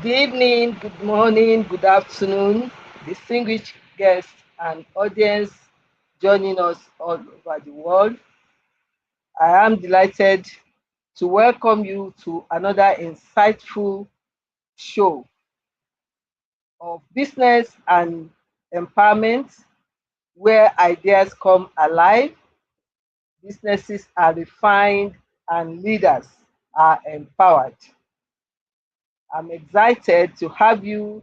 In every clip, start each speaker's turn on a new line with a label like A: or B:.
A: Good evening, good morning, good afternoon, distinguished guests and audience joining us all over the world. I am delighted to welcome you to another insightful show of business and empowerment where ideas come alive, businesses are refined, and leaders are empowered. I'm excited to have you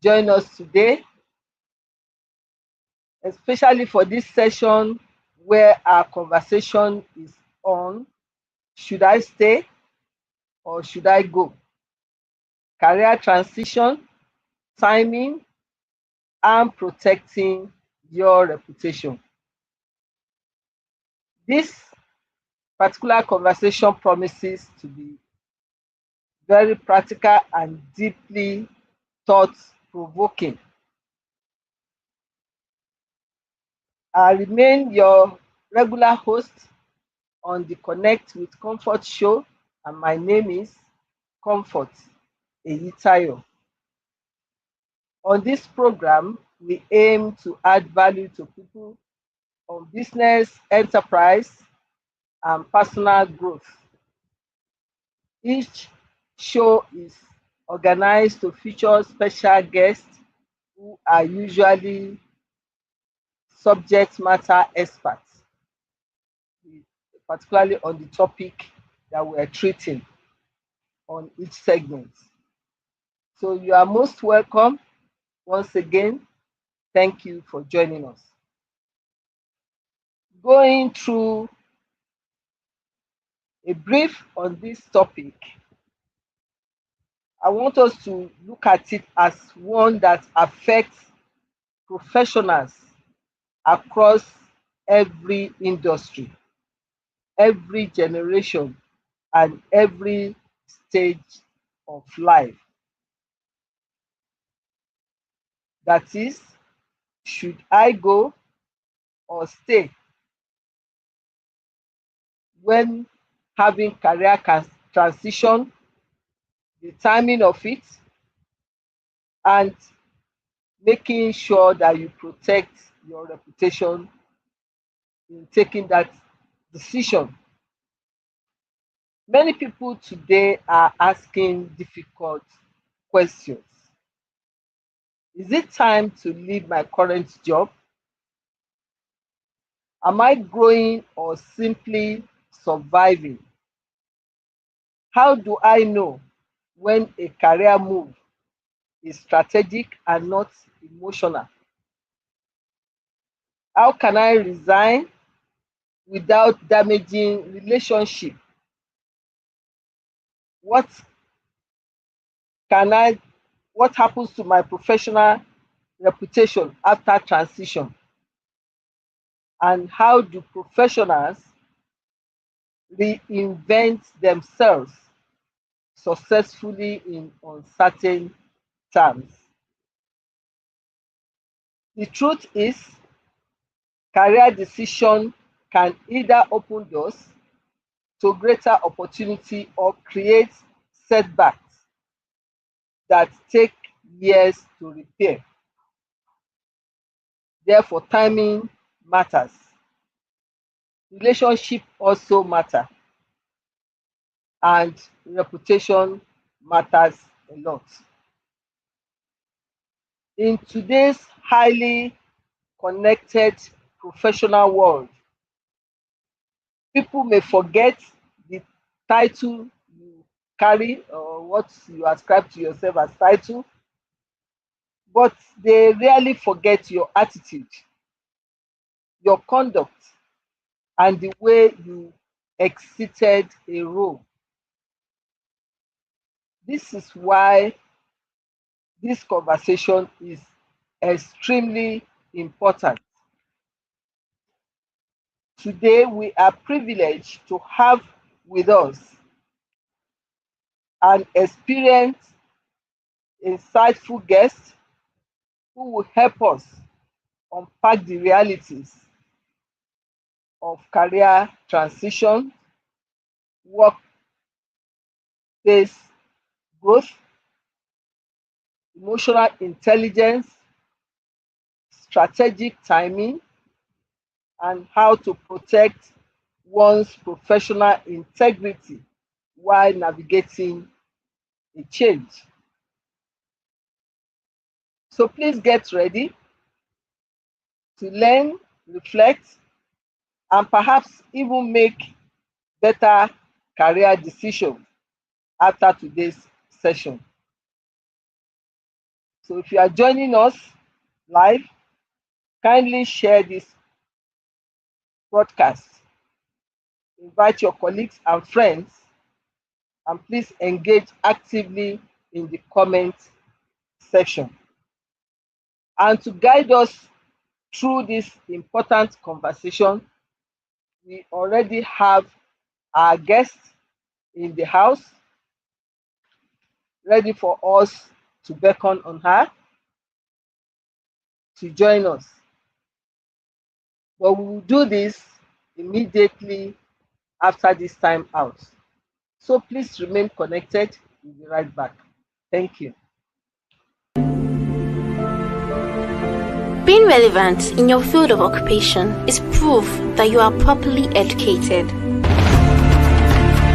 A: join us today, especially for this session where our conversation is on should I stay or should I go? Career transition, timing, and protecting your reputation. This particular conversation promises to be very practical and deeply thought provoking. I remain your regular host on the Connect with Comfort show, and my name is Comfort Eyitayo. On this program, we aim to add value to people on business, enterprise, and personal growth. Each show is organized to feature special guests who are usually subject matter experts, particularly on the topic that we're treating on each segment. So you are most welcome. Once again, thank you for joining us. Going through a brief on this topic, I want us to look at it as one that affects professionals across every industry, every generation, and every stage of life. That is, should I go or stay when having career transition, the timing of it, and making sure that you protect your reputation in taking that decision. Many people today are asking difficult questions. Is it time to leave my current job? Am I growing or simply surviving? How do I know when a career move is strategic and not emotional? How can I resign without damaging relationship? What can I what happens to my professional reputation after transition? And how do professionals reinvent themselves successfully in uncertain times? The truth is, career decision can either open doors to greater opportunity or create setbacks that take years to repair. Therefore, timing matters. Relationship also matter, and reputation matters a lot. In today's highly connected professional world, people may forget the title you carry or what you ascribe to yourself as title, but they rarely forget your attitude, your conduct, and the way you exited a role. This is why this conversation is extremely important. Today, we are privileged to have with us an experienced, insightful guest who will help us unpack the realities of career transition, workplace growth, emotional intelligence, strategic timing, and how to protect one's professional integrity while navigating a change. So please get ready to learn, reflect, and perhaps even make better career decisions after today's session. So if you are joining us live, kindly share this broadcast, invite your colleagues and friends, and please engage actively in the comment section. And to guide us through this important conversation, we already have our guest in the house, ready for us to beckon on her to join us. But we will do this immediately after this time out. So please remain connected. We'll be right back. Thank you.
B: Being relevant in your field of occupation is proof that you are properly educated.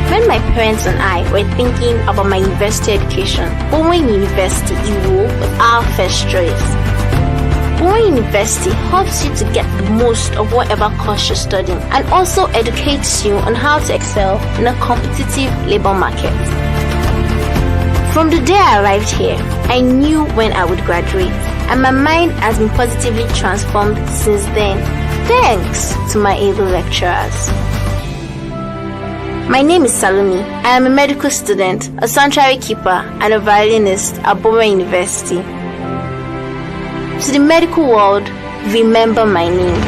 B: When my parents and I were thinking about my university education, Bowen University Iwo was our first choice. Bowen University helps you to get the most of whatever course you're studying and also educates you on how to excel in a competitive labor market. From the day I arrived here, I knew when I would graduate, and my mind has been positively transformed since then, thanks to my able lecturers. My name is Salumi. I am a medical student, a sanctuary keeper, and a violinist at Bowen University. To the medical world, remember my name.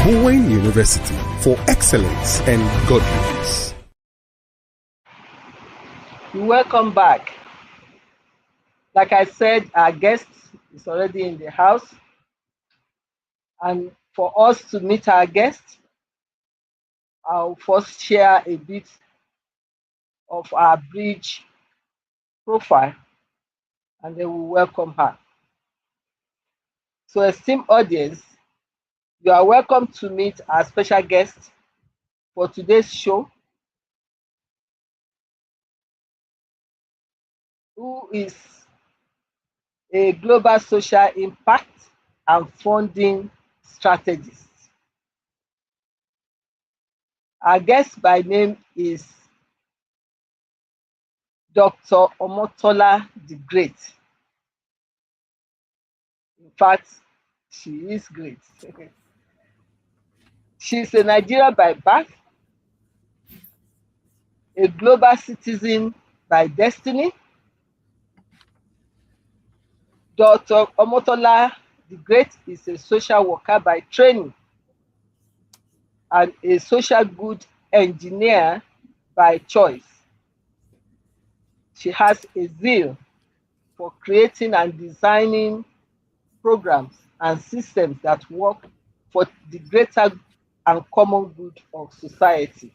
C: Bowen University, for excellence and godliness.
A: Welcome back. Like I said, our guest is already in the house. And for us to meet our guest, I'll first share a bit of our bridge profile, and then we'll welcome her. So, esteemed audience, you are welcome to meet our special guest for today's show, who is a global social impact and funding strategist. Our guest by name is Dr. Omotola the Great. In fact, she is great. She's a Nigerian by birth, a global citizen by destiny. Dr. Omotola the Great is a social worker by training and a social good engineer by choice. She has a zeal for creating and designing programs and systems that work for the greater and common good of society.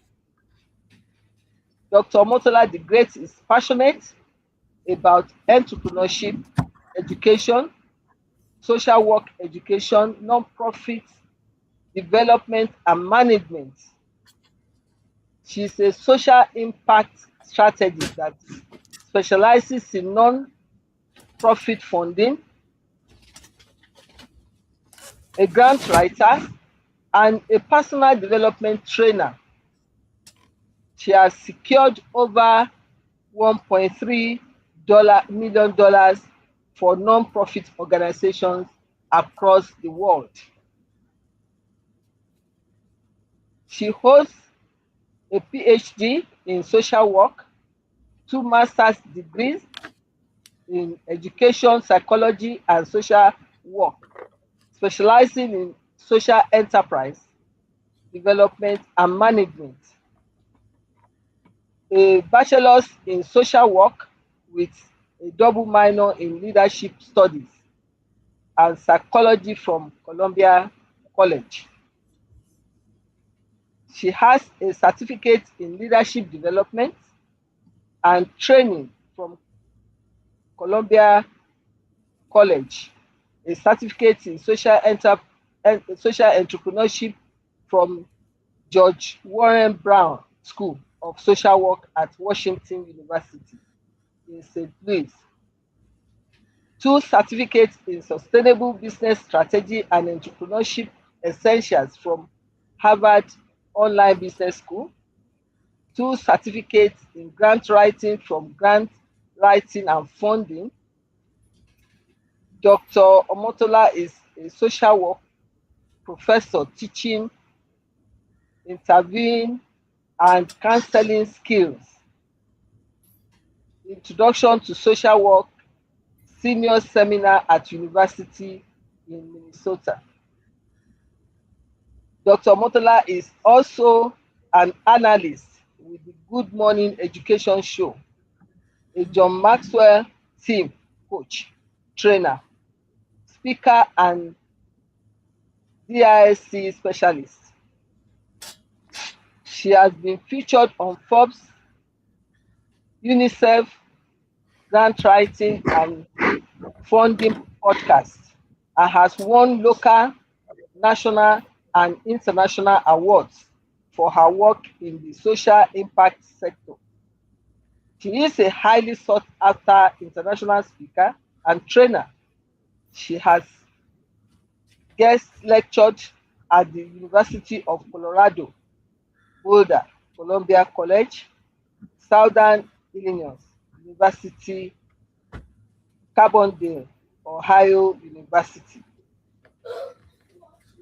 A: Dr. Omotola the Great is passionate about entrepreneurship, education, social work education, non-profit development, and management. She's a social impact strategist that specializes in non-profit funding, a grant writer, and a personal development trainer. She has secured over $1.3 million for non-profit organizations across the world. She holds a PhD in social work, 2 master's degrees in education, psychology, and social work, specializing in social enterprise, development, and management. A bachelor's in social work with a double minor in leadership studies and psychology from Columbia College. She has a certificate in leadership development and training from Columbia College, a certificate in social entrepreneurship from George Warren Brown School of Social Work at Washington University in St. Louis, 2 certificates in sustainable business strategy and entrepreneurship essentials from Harvard Online Business School, 2 certificates in grant writing from Grant Writing and Funding. Dr. Omotola is a social work professor teaching interviewing and counseling skills, Introduction to Social Work senior seminar at University in Minnesota. Dr. Omotola is also an analyst with the Good Morning Education Show, a John Maxwell team coach, trainer, speaker, and DISC specialist. She has been featured on Forbes, UNICEF, grant writing, and funding podcasts, and has won local, national, and international awards for her work in the social impact sector. She is a highly sought after international speaker and trainer. She has guest lectured at the University of Colorado, Boulder, Columbia College, Southern Illinois University, Carbondale, Ohio University.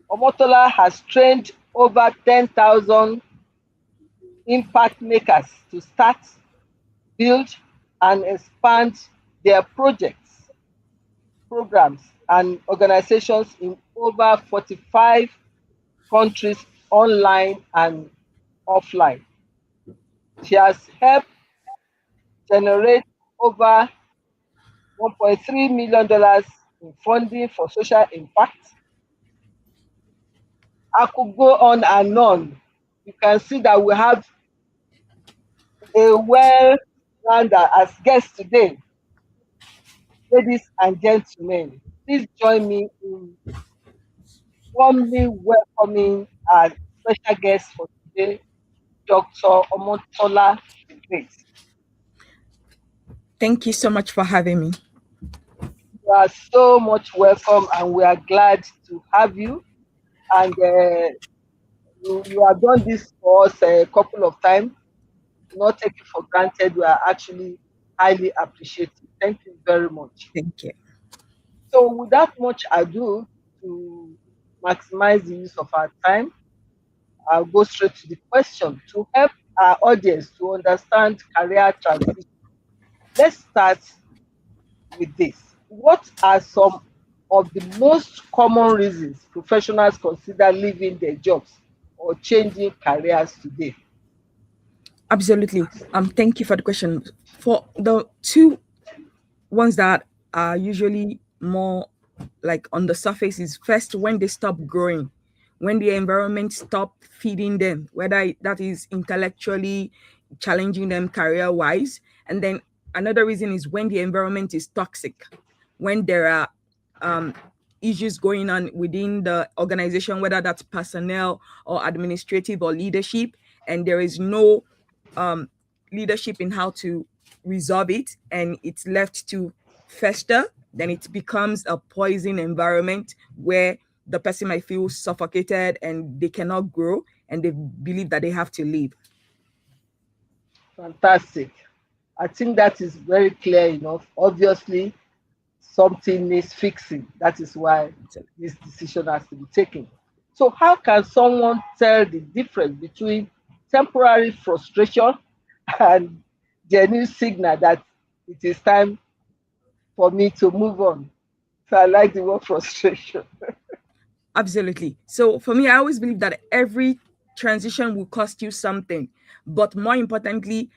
A: Omotola has trained over 10,000 impact makers to start, build, and expand their projects, programs, and organizations in over 45 countries online and offline. She has helped generate over $1.3 million in funding for social impact. I could go on and on. You can see that we have a well-rounder as guests today. Ladies and gentlemen, please join me in warmly welcoming our special guest for today, Dr. Omotola the Great.
D: Thank you so much for having me.
A: You are so much welcome, and we are glad to have you. And you have done this for us a couple of times. Not take it for granted. We are actually highly appreciative. Thank you very much.
D: Thank you.
A: So without much ado, to maximize the use of our time, I'll go straight to the question to help our audience to understand career transition. Let's start with this. What are some of the most common reasons professionals consider leaving their jobs or changing careers today?
D: Absolutely. Thank you for the question. For the two ones that are usually more like on the surface is first when they stop growing, when the environment stop feeding them, whether that is intellectually challenging them career-wise. And then another reason is when the environment is toxic, when there are issues going on within the organization, whether that's personnel or administrative or leadership, and there is no leadership in how to resolve it, and it's left to fester, then it becomes a poison environment where the person might feel suffocated and they cannot grow and they believe that they have to leave.
A: Fantastic. I think that is very clear enough. Obviously, something needs fixing. That is why this decision has to be taken. So how can someone tell the difference between temporary frustration and genuine signal that it is time for me to move on? So I like the word frustration.
D: Absolutely. So for me, I always believe that every transition will cost you something, but more importantly,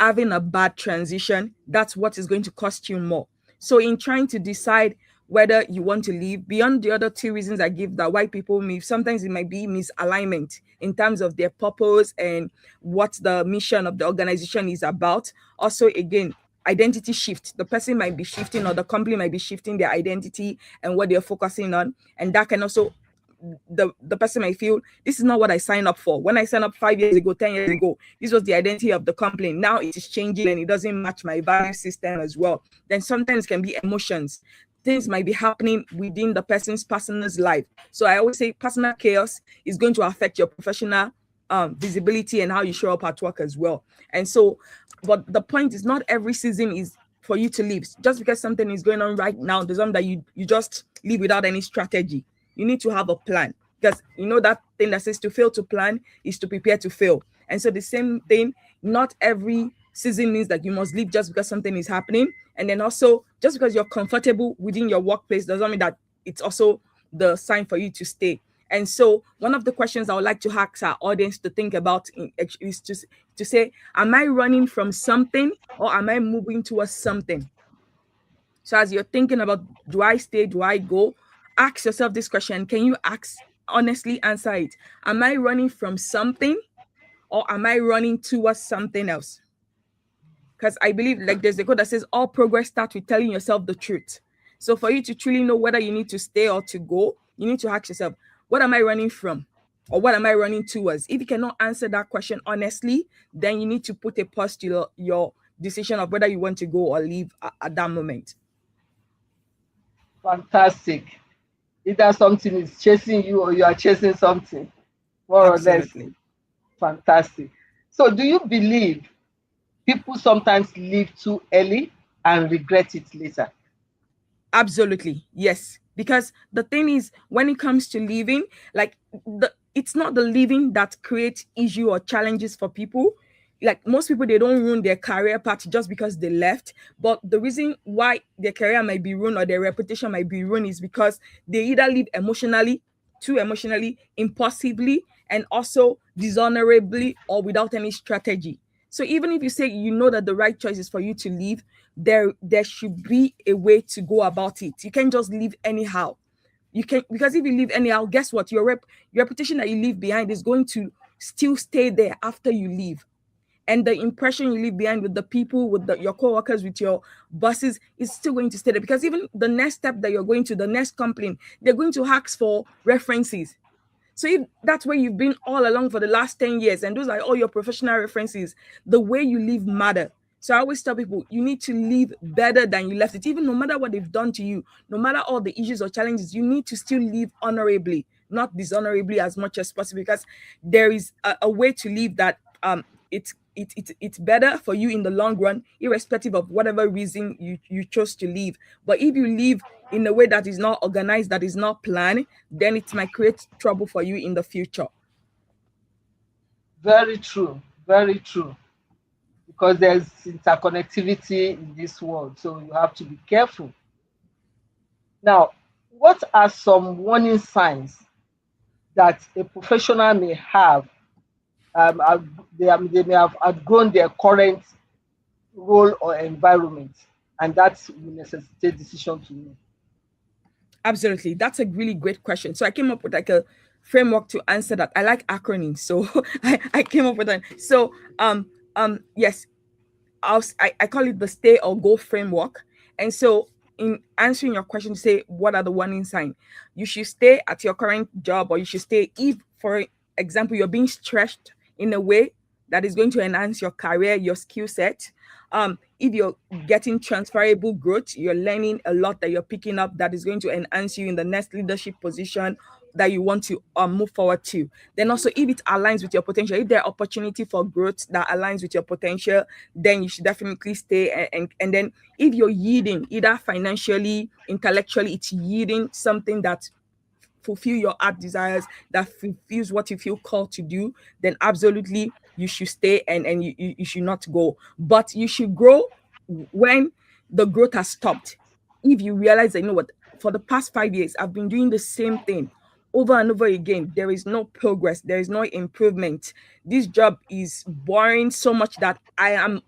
D: having a bad transition, that's what is going to cost you more. So in trying to decide whether you want to leave. Beyond the other two reasons I give that why people leave, sometimes it might be misalignment in terms of their purpose and what the mission of the organization is about. Also, again, identity shift. The person might be shifting, or the company might be shifting their identity and what they're focusing on. And that can also, the person might feel, this is not what I signed up for. When I signed up 5 years ago, 10 years ago, this was the identity of the company. Now it is changing and it doesn't match my value system as well. Then sometimes it can be emotions. Things might be happening within the person's personal life. So I always say personal chaos is going to affect your professional visibility and how you show up at work as well. And so, but the point is, not every season is for you to leave. Just because something is going on right now doesn't mean that you just leave without any strategy. You need to have a plan, because you know that thing that says to fail to plan is to prepare to fail. And so the same thing, not every season means that you must leave just because something is happening. And then also, just because you're comfortable within your workplace doesn't mean that it's also the sign for you to stay. And so one of the questions I would like to ask our audience to think about is to say, am I running from something, or am I moving towards something? So as you're thinking about, do I stay, do I go? Ask yourself this question. Can you honestly answer it? Am I running from something, or am I running towards something else? Because I believe, like, there's a quote that says all progress starts with telling yourself the truth. So for you to truly know whether you need to stay or to go, you need to ask yourself, what am I running from, or what am I running towards? If you cannot answer that question honestly, then you need to put a pause to your decision of whether you want to go or leave at that moment.
A: Fantastic. Either something is chasing you or you are chasing something, more
D: Absolutely.
A: or less. Fantastic. So do you believe people sometimes leave too early and regret it later?
D: Absolutely, yes. Because the thing is, when it comes to leaving, like, it's not the leaving that creates issue or challenges for people. Like, most people, they don't ruin their career path just because they left. But the reason why their career might be ruined or their reputation might be ruined is because they either leave emotionally, too emotionally, impulsively, and also dishonorably, or without any strategy. So even if you say you know that the right choice is for you to leave, there should be a way to go about it. You can't just leave anyhow. You can, because if you leave anyhow, guess what? Your reputation that you leave behind is going to still stay there after you leave. And the impression you leave behind with the people, with your co-workers, with your bosses, is still going to stay there. Because even the next step that you're going to, the next company, they're going to ask for references. So if that's where you've been all along for the last 10 years, and those are all your professional references, the way you live matter. So I always tell people, you need to live better than you left it. Even no matter what they've done to you, no matter all the issues or challenges, you need to still live honorably, not dishonorably as much as possible, because there is a way to live that it's better for you in the long run, irrespective of whatever reason you chose to leave. But if you leave in a way that is not organized, that is not planned, then it might create trouble for you in the future.
A: Very true. Very true. Because there's interconnectivity in this world, so you have to be careful. Now, what are some warning signs that a professional may have? They may have outgrown their current role or environment, and that will necessitate decision to move.
D: Absolutely. That's a really great question. So I came up with like a framework to answer that. I like acronyms, so I came up with that. So yes, I call it the stay or go framework. And so in answering your question, say what are the warning signs? You should stay at your current job, or you should stay if, for example, you're being stretched in a way that is going to enhance your career, your skill set. If you're getting transferable growth, you're learning a lot that you're picking up that is going to enhance you in the next leadership position that you want to move forward to. Then also, if it aligns with your potential, if there are opportunity for growth that aligns with your potential, then you should definitely stay. And then if you're yielding, either financially, intellectually, it's yielding something that fulfill your heart desires, that fulfills what you feel called to do, then absolutely you should stay, and you should not go. But you should grow when the growth has stopped. If you realize that, you know what, for the past 5 years, I've been doing the same thing over and over again. There is no progress. There is no improvement. This job is boring so much that I am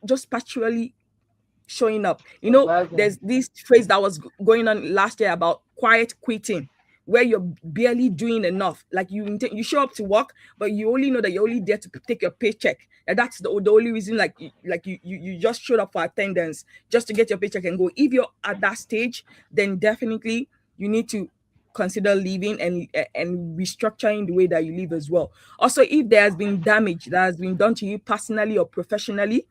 D: just partially showing up. You know,
A: Surviving.
D: there's this phrase that was going on last year about quiet quitting, where you're barely doing enough. Like you show up to work, but you only know that you're only there to take your paycheck. And that's the only reason. Like you just showed up for attendance just to get your paycheck and go. If you're at that stage, then definitely you need to consider leaving and restructuring the way that you live as well. Also, if there has been damage that has been done to you personally or professionally,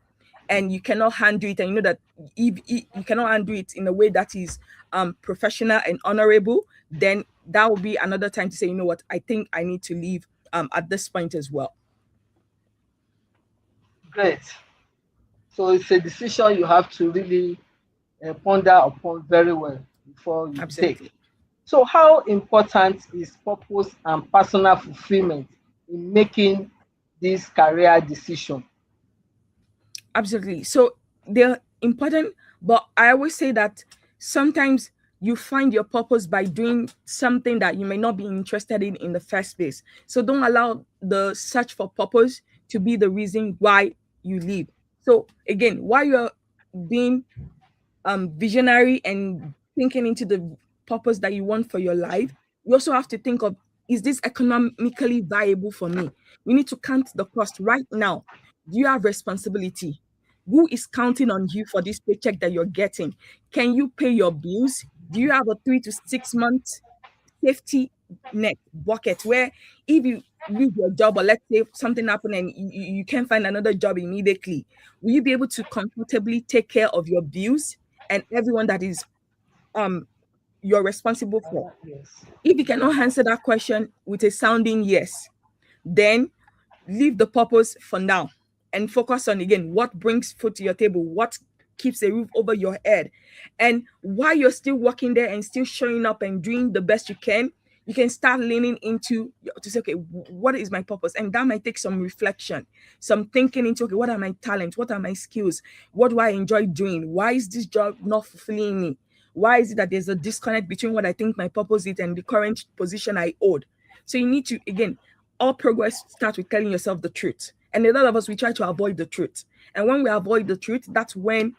D: and you cannot handle it, and you know that if you cannot handle it in a way that is professional and honorable, then that will be another time to say, you know what, I think I need to leave at this point as well.
A: Great. So it's a decision you have to really ponder upon very well before you
D: Absolutely.
A: take. So how important is purpose and personal fulfillment in making this career decision?
D: Absolutely. So they're important, but I always say that sometimes you find your purpose by doing something that you may not be interested in the first place. So don't allow the search for purpose to be the reason why you leave. So again, while you're being visionary and thinking into the purpose that you want for your life, you also have to think of, is this economically viable for me? We need to count the cost right now. Do you have responsibility? Who is counting on you for this paycheck that you're getting? Can you pay your bills? Do you have a 3 to 6 month safety net bucket where if you lose your job, or let's say something happened and you can't find another job immediately, will you be able to comfortably take care of your bills and everyone that is you're responsible for?
A: Yes.
D: If you cannot answer that question with a sounding yes, then leave the purpose for now and focus on, again, what brings food to your table, what keeps a roof over your head. And while you're still working there and still showing up and doing the best you can start leaning into to say, okay, what is my purpose? And that might take some reflection, some thinking into, okay, what are my talents? What are my skills? What do I enjoy doing? Why is this job not fulfilling me? Why is it that there's a disconnect between what I think my purpose is and the current position I hold? So you need to, again, all progress starts with telling yourself the truth. And a lot of us, we try to avoid the truth. And when we avoid the truth, that's when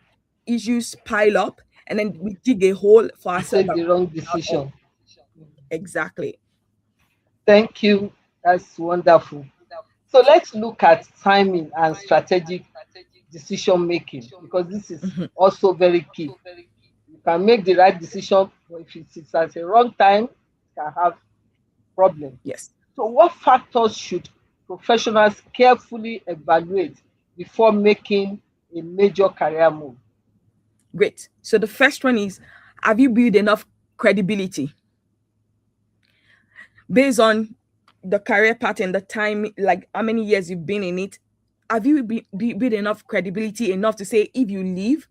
D: issues pile up and then we dig a hole for ourselves.
A: Take the wrong decision.
D: Exactly.
A: Thank you. That's wonderful. So let's look at timing and strategic decision making, because this is also very key. You can make the right decision, but if it is at a wrong time, it can have problems.
D: Yes.
A: So what factors should professionals carefully evaluate before making a major career move?
D: Great. So the first one is, have you built enough credibility? Based on the career pattern, the time, like how many years you've been in it, have you built enough credibility enough to say, if you leave,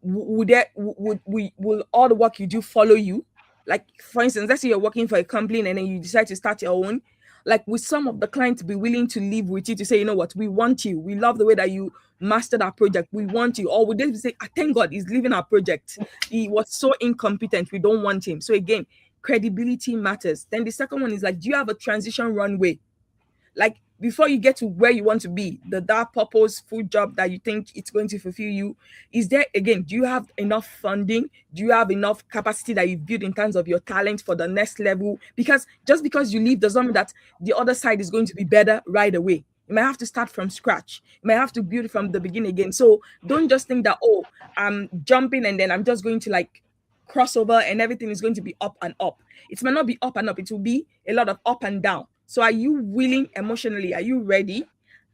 D: will all the work you do follow you? Like, for instance, let's say you're working for a company and then you decide to start your own. Like, with some of the clients be willing to live with you to say, you know what, we want you. We love the way that you mastered our project. We want you. Or would they say, thank God he's leaving our project. He was so incompetent. We don't want him. So again, credibility matters. Then the second one is like, do you have a transition runway? Like, before you get to where you want to be, that purposeful job that you think it's going to fulfill you, is there, again, do you have enough funding? Do you have enough capacity that you've built in terms of your talent for the next level? Because just because you leave does not mean that the other side is going to be better right away. You might have to start from scratch. You might have to build it from the beginning again. So don't just think that, oh, I'm jumping and then I'm just going to like crossover and everything is going to be up and up. It might not be up and up. It will be a lot of up and down. So are you willing emotionally? Are you ready?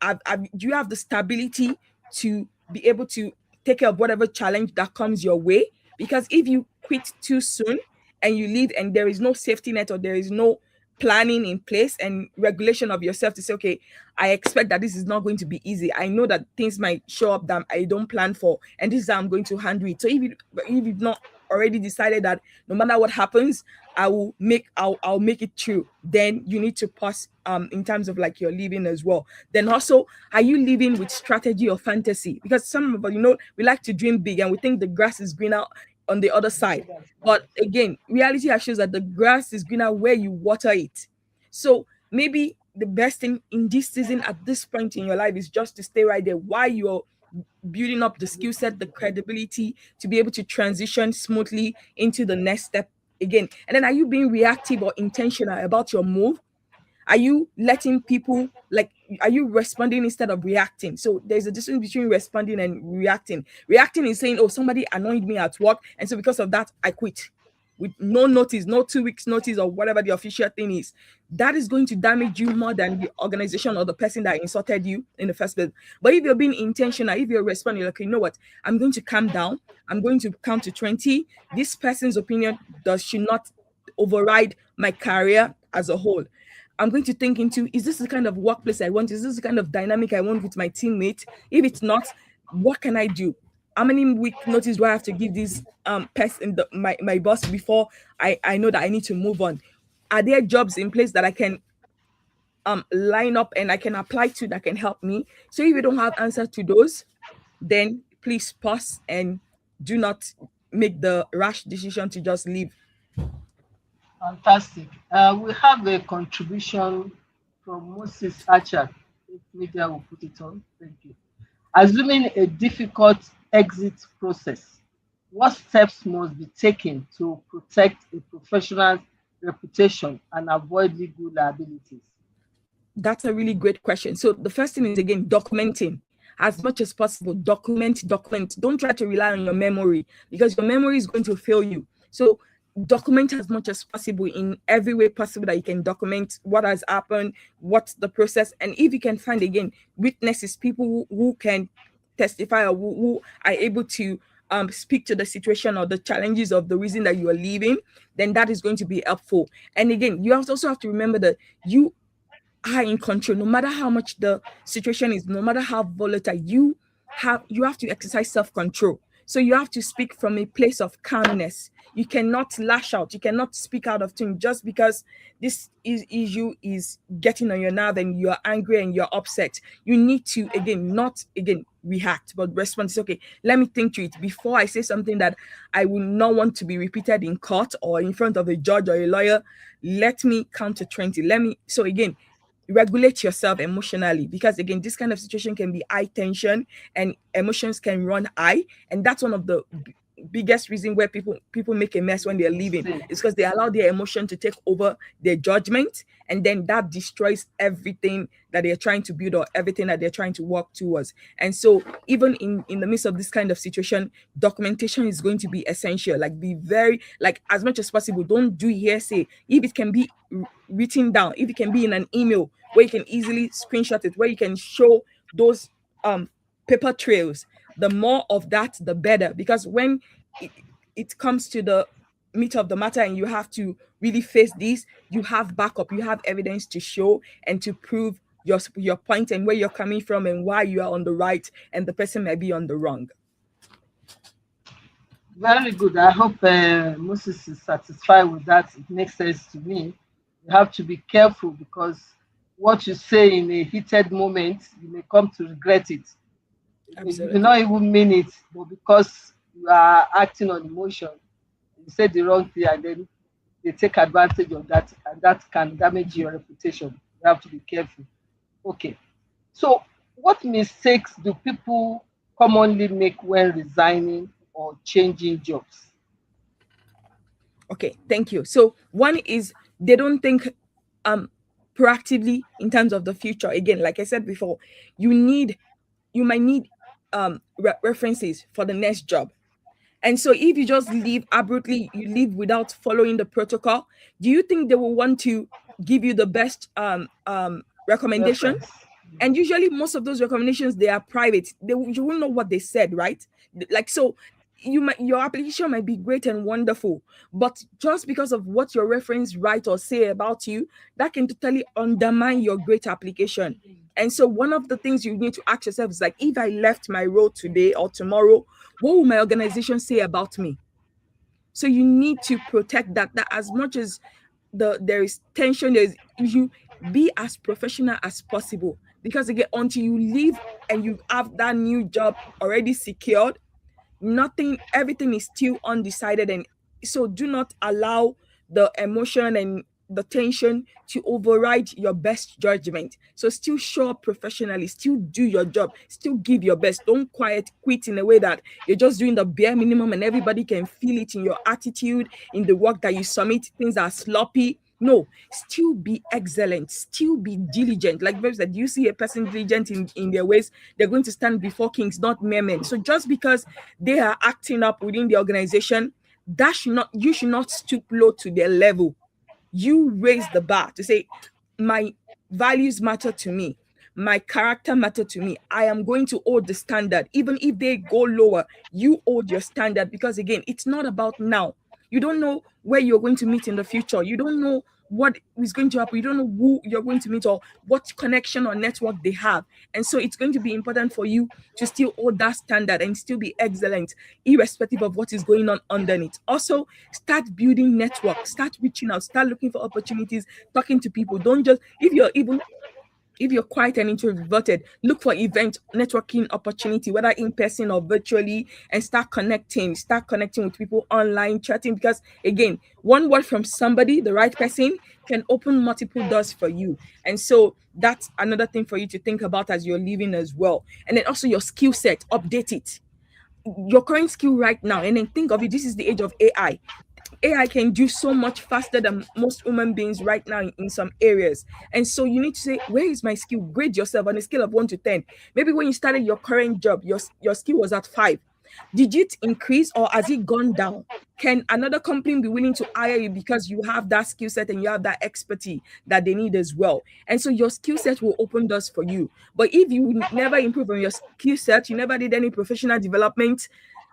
D: Do you have the stability to be able to take care of whatever challenge that comes your way? Because if you quit too soon and you leave and there is no safety net or there is no planning in place and regulation of yourself to say, okay, I expect that this is not going to be easy. I know that things might show up that I don't plan for, and this is how I'm going to handle it. So if you've not already decided that no matter what happens, I'll make it through, then you need to pause in terms of like your living as well. Then also, are you living with strategy or fantasy? Because some of us, we like to dream big and we think the grass is greener on the other side. But again, reality shows that the grass is greener where you water it. So maybe the best thing in this season at this point in your life is just to stay right there while you're building up the skill set, the credibility to be able to transition smoothly into the next step again? And then, are you being reactive or intentional about your move? Are you letting people, like, are you responding instead of reacting? So there's a difference between responding and reacting. Reacting is saying, oh, somebody annoyed me at work, and so because of that I quit with no notice, no 2 weeks notice, or whatever the official thing is. That is going to damage you more than the organization or the person that insulted you in the first place. But if you're being intentional, if you're responding, like, you know what, I'm going to calm down, I'm going to count to 20. This person's opinion should not override my career as a whole. I'm going to think into, is this the kind of workplace I want? Is this the kind of dynamic I want with my teammates? If it's not, what can I do? How many week notice do I have to give this person, my boss, before I know that I need to move on? Are there jobs in place that I can line up and I can apply to that can help me? So if you don't have answer to those, then please pause and do not make the rash decision to just leave.
A: Fantastic. We have a contribution from Moses Archer. If media will put it on. Thank you. Assuming a difficult exit process, what steps must be taken to protect a professional's reputation and avoid legal liabilities?
D: That's a really great question. So the first thing is, again, documenting. As much as possible, document. Don't try to rely on your memory, because your memory is going to fail you. So document as much as possible in every way possible that you can. Document what has happened, what's the process, and if you can find, again, witnesses, people who can testify, or who are able to speak to the situation or the challenges of the reason that you are leaving, then that is going to be helpful. And again, you also have to remember that you are in control. No matter how much the situation is, no matter how volatile, you have to exercise self-control. So you have to speak from a place of calmness. You cannot lash out. You cannot speak out of tune just because this issue is getting on your nerve and you're angry and you're upset. You need to, not react, but respond. It's okay, let me think to it before I say something that I will not want to be repeated in court or in front of a judge or a lawyer. Let me count to 20. So again, regulate yourself emotionally, because again, this kind of situation can be high tension and emotions can run high, and that's one of the biggest reason where people make a mess when they're leaving. It's because they allow their emotion to take over their judgment, and then that destroys everything that they're trying to build or everything that they're trying to work towards. And so even in the midst of this kind of situation, documentation is going to be essential. Like, be very, like, as much as possible, don't do hearsay. If it can be written down, if it can be in an email where you can easily screenshot it, where you can show those paper trails, the more of that the better, because when it comes to the meat of the matter and you have to really face this, you have backup, you have evidence to show and to prove your point and where you're coming from and why you are on the right and the person may be on the wrong.
A: Very good. I hope Moses is satisfied with that. It makes sense to me. You have to be careful, because what you say in a heated moment, you may come to regret it.
D: Absolutely.
A: You may not even mean it, but because you are acting on emotion, you say the wrong thing, and then they take advantage of that, and that can damage your reputation. You have to be careful. Okay. So, what mistakes do people commonly make when resigning or changing jobs?
D: Okay, thank you. So one is they don't think proactively in terms of the future. Again, like I said before, you might need references for the next job. And so if you just leave abruptly, you leave without following the protocol, do you think they will want to give you the best recommendation?
A: Reference.
D: And usually most of those recommendations, they are private. You won't know what they said, right? Like, so your application might be great and wonderful, but just because of what your reference write or say about you, that can totally undermine your great application. And so one of the things you need to ask yourself is, like, if I left my role today or tomorrow, what will my organization say about me? So you need to protect that as much as there is tension, you be as professional as possible, because again, until you leave and you have that new job already secured, everything is still undecided. And so do not allow the emotion and the tension to override your best judgment. So still show up professionally, still do your job, still give your best. Don't quit in a way that you're just doing the bare minimum and everybody can feel it in your attitude, in the work that you submit. Things are sloppy. No, still be excellent, still be diligent. Like Viv said, you see a person diligent in their ways, they're going to stand before kings, not mere men. So just because they are acting up within the organization, you should not stoop low to their level. You raise the bar to say, my values matter to me, my character matter to me. I am going to hold the standard. Even if they go lower, you hold your standard, because again, it's not about now. You don't know where you're going to meet in the future. You don't know what is going to happen. You don't know who you're going to meet or what connection or network they have. And so it's going to be important for you to still hold that standard and still be excellent, irrespective of what is going on underneath. Also, start building network, start reaching out, start looking for opportunities, talking to people. Don't just, if you're quiet and introverted, look for event networking opportunity, whether in person or virtually, and start connecting with people online, chatting, because again, one word from somebody, the right person, can open multiple doors for you. And so that's another thing for you to think about as you're living as well. And then also your skill set, update it. Your current skill right now, and then think of it, this is the age of AI. AI can do so much faster than most human beings right now in some areas. And so you need to say, where is my skill? Grade yourself on a scale of 1 to 10. Maybe when you started your current job, your skill was at 5. Did it increase or has it gone down? Can another company be willing to hire you because you have that skill set and you have that expertise that they need as well? And so your skill set will open doors for you. But if you never improve on your skill set, you never did any professional development,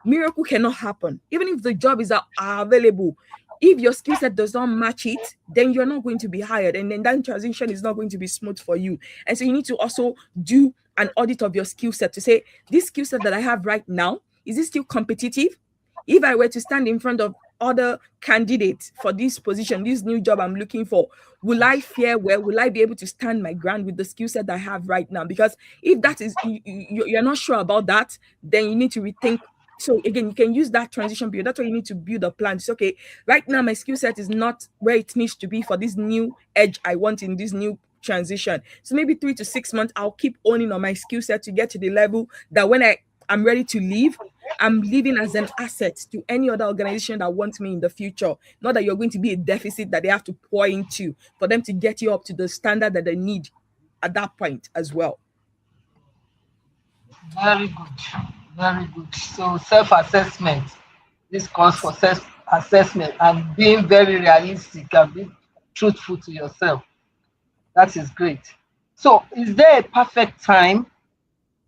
D: miracle cannot happen. Even if the job is available, if your skill set does not match it, then you're not going to be hired, and then that transition is not going to be smooth for you. And so you need to also do an audit of your skill set to say, this skill set that I have right now, is it still competitive? If I were to stand in front of other candidates for this position, this new job I'm looking for, will I fare well? Will I be able to stand my ground with the skill set I have right now? Because if that is, you're not sure about that, then you need to rethink. So again, you can use that transition period. That's why you need to build a plan. It's okay, right now my skill set is not where it needs to be for this new edge I want in this new transition. So maybe 3 to 6 months, I'll keep owning on my skill set to get to the level that when I'm ready to leave, I'm leaving as an asset to any other organization that wants me in the future. Not that you're going to be a deficit that they have to pour into for them to get you up to the standard that they need at that point as well.
A: Very good. Very good. So self-assessment. This calls for self-assessment and being very realistic and being truthful to yourself. That is great. So is there a perfect time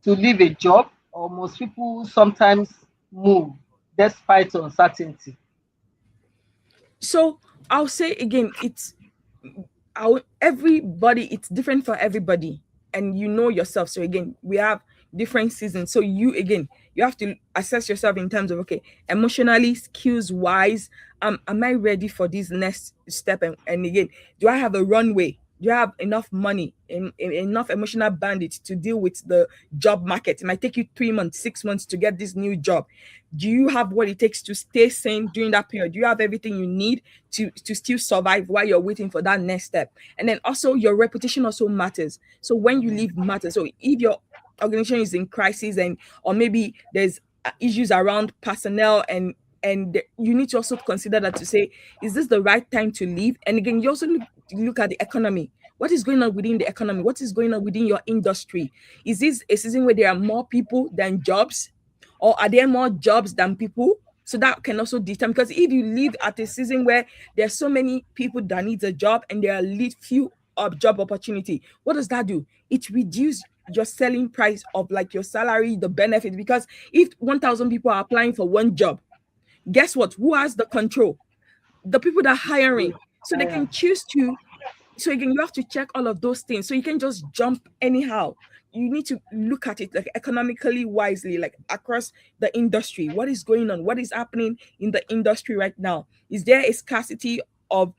A: to leave a job, or most people sometimes move despite uncertainty?
D: So I'll say again, it's different for everybody, and you know yourself. So again, we have different seasons. So you have to assess yourself in terms of, okay, emotionally, skills wise, am I ready for this next step? And again, do I have a runway? Do you have enough money, enough emotional bandwidth to deal with the job market? It might take you 3 months, 6 months to get this new job. Do you have what it takes to stay sane during that period? Do you have everything you need to still survive while you're waiting for that next step? And then also your reputation also matters. So when you leave matters. So if your organization is in crisis or maybe there's issues around personnel and you need to also consider that to say, is this the right time to leave? And again, you also look at the economy. What is going on within the economy? What is going on within your industry? Is this a season where there are more people than jobs? Or are there more jobs than people? So that can also determine, because if you live at a season where there are so many people that need a job and there are few job opportunity, what does that do? It reduces your selling price of like your salary, the benefit. Because if 1,000 people are applying for one job, guess what? Who has the control? The people that are hiring. So they can choose to. So again, you have to check all of those things. So you can just jump anyhow. You need to look at it like economically wisely, like across the industry. What is going on? What is happening in the industry right now? Is there a scarcity of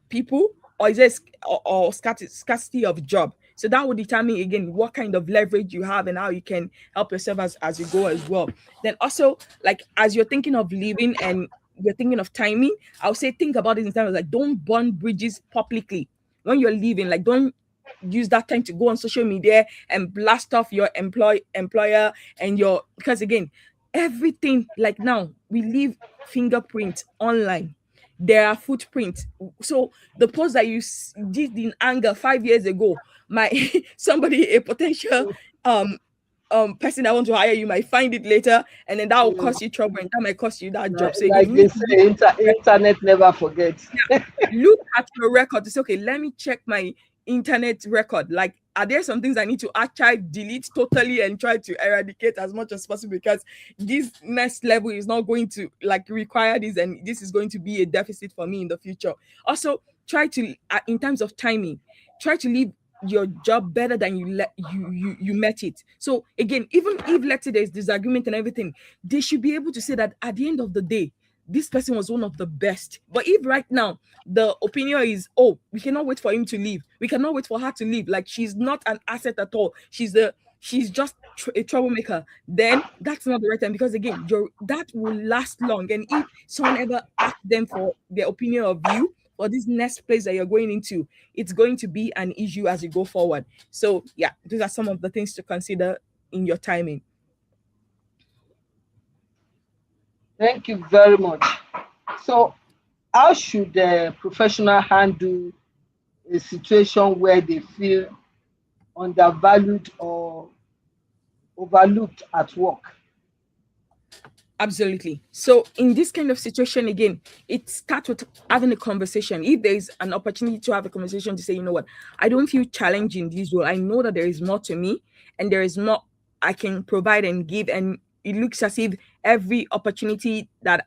D: people, or is there or scarcity of job? So that will determine again what kind of leverage you have and how you can help yourself as you go as well. Then also, like as you're thinking of leaving and you're thinking of timing, I'll say think about it in terms of like, don't burn bridges publicly when you're leaving. Like, don't use that time to go on social media and blast off your employer and your, because again, everything, like now we leave fingerprint online, there are footprints. So the post that you did in anger 5 years ago, my somebody, a potential person that want to hire you, might find it later, and then that will cost you trouble, and that might cost you that job. So
A: Like
D: again,
A: they say, internet never forgets.
D: look at your record to say, okay, let me check my internet record. Like, are there some things I need to archive, delete totally, and try to eradicate as much as possible, because this next level is not going to like require this, and this is going to be a deficit for me in the future. Also, try to, in terms of timing, try to leave your job better than you met it. So again, even if let's say there's disagreement and everything, they should be able to say that at the end of the day, this person was one of the best. But if right now the opinion is, oh, we cannot wait for him to leave, we cannot wait for her to leave, like she's not an asset at all, she's just a troublemaker, then that's not the right time, because again, that will last long. And if someone ever asks them for their opinion of you or this next place that you're going into, it's going to be an issue as you go forward. So yeah, those are some of the things to consider in your timing.
A: Thank you very much. So, how should a professional handle a situation where they feel undervalued or overlooked at work?
D: Absolutely. So in this kind of situation, again, it starts with having a conversation. If there is an opportunity to have a conversation to say, you know what, I don't feel challenged in this role. I know that there is more to me and there is more I can provide and give. And it looks as if every opportunity that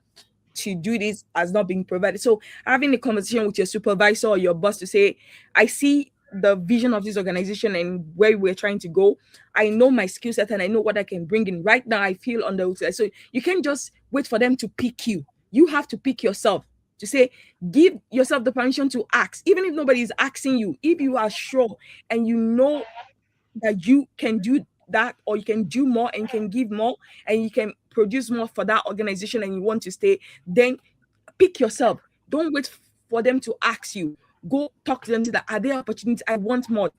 D: to do this has not been provided. So having a conversation with your supervisor or your boss to say, I see the vision of this organization and where we're trying to go. I know my skill set and I know what I can bring in. Right now, I feel underutilized. So you can't just wait for them to pick you. You have to pick yourself to say, give yourself the permission to ask, even if nobody is asking you. If you are sure and you know that you can do that, or you can do more and you can give more and you can produce more for that organization and you want to stay, then pick yourself. Don't wait for them to ask you. Go talk to them, that are there opportunities? I want more